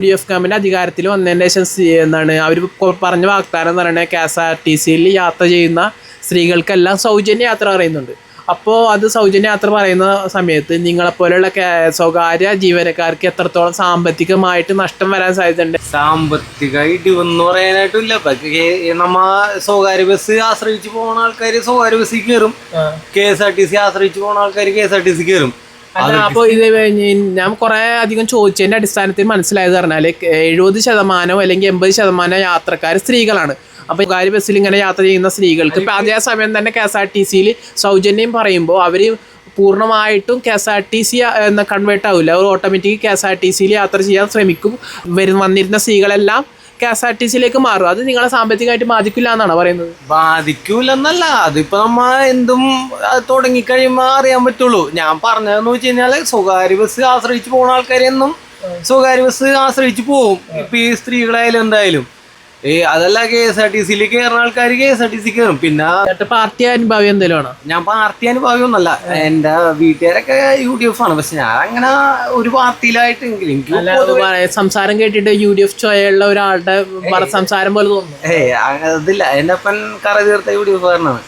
UDF government അധികാരത്തിൽ വന്നതിന് ശേഷം എന്താണ് അവർ പറഞ്ഞ വാഗ്ദാനം എന്ന് പറയുന്നത് KSRTCയിൽ യാത്ര ചെയ്യുന്ന സ്ത്രീകൾക്കെല്ലാം സൗജന്യ യാത്ര പറയുന്നുണ്ട്. അപ്പോൾ അത് സൗജന്യ യാത്ര പറയുന്ന സമയത്ത് നിങ്ങളെപ്പോലെയുള്ള സ്വകാര്യ ജീവനക്കാർക്ക് എത്രത്തോളം സാമ്പത്തികമായിട്ട് നഷ്ടം വരാൻ സാധ്യതയുണ്ട്? സാമ്പത്തികമായിട്ട് എന്ന് പറയാനായിട്ടില്ല. നമ്മ സ്വകാര്യ ബസ് ആശ്രയിച്ച് പോകുന്ന ആൾക്കാർ സ്വകാര്യ ബസ്സിൽ കയറും, KSRTC ആശ്രയിച്ച് പോകുന്ന ആൾക്കാർ KSRTC കയറും. അല്ല, അപ്പോൾ ഇത് ഞാൻ കുറെ അധികം ചോദിച്ചതിന്റെ അടിസ്ഥാനത്തിൽ മനസ്സിലായത് പറഞ്ഞാല് 70% അല്ലെങ്കിൽ 80% യാത്രക്കാർ സ്ത്രീകളാണ്. അപ്പോൾ സ്വകാര്യ ബസ്സിൽ ഇങ്ങനെ യാത്ര ചെയ്യുന്ന സ്ത്രീകൾക്ക് ഇപ്പം അതേസമയം തന്നെ KSRTCയിൽ സൗജന്യം പറയുമ്പോൾ അവർ പൂർണ്ണമായിട്ടും KSRTC എന്ന കൺവേർട്ട് ആവില്ല. അവർ ഓട്ടോമാറ്റിക് KSRTCയിൽ യാത്ര ചെയ്യാൻ ശ്രമിക്കും. വന്നിരുന്ന സ്ത്രീകളെല്ലാം KSRTCയിലേക്ക് മാറും. അത് നിങ്ങളെ സാമ്പത്തികമായിട്ട് ബാധിക്കില്ല എന്നാണ് പറയുന്നത്. ബാധിക്കൂലെന്നല്ല, അതിപ്പോ നമ്മ എന്തും തുടങ്ങിക്കഴിയുമ്പോ അറിയാൻ പറ്റുള്ളൂ. ഞാൻ പറഞ്ഞതെന്ന് വെച്ച് കഴിഞ്ഞാല് സ്വകാര്യ ബസ് ആശ്രയിച്ച് പോകുന്ന ആൾക്കാരെന്നും സ്വകാര്യ ബസ് ആശ്രയിച്ച് പോകും. ഇപ്പൊ ഈ സ്ത്രീകളായാലും എന്തായാലും അതല്ല, KSRTCയിൽ കയറുന്ന ആൾക്കാർ KSRTC കയറും. പിന്നെ പാർട്ടി അനുഭവം എന്തെങ്കിലും ആണോ? ഞാൻ പാർട്ടി അനുഭവം ഒന്നല്ല, എന്റെ വീട്ടുകാരൊക്കെ UDF ആണ്. പക്ഷെ ഞാൻ അങ്ങനെ ഒരു പാർട്ടിയിലായിട്ടെങ്കിലും എനിക്ക് സംസാരം കേട്ടിട്ട് UDF ചോയുള്ള ഒരാളുടെ സംസാരം പോലെ തോന്നുന്നു. അതില്ല, എന്റെ അപ്പൻ കറ തീർത്ത UDF കാരനാണ്.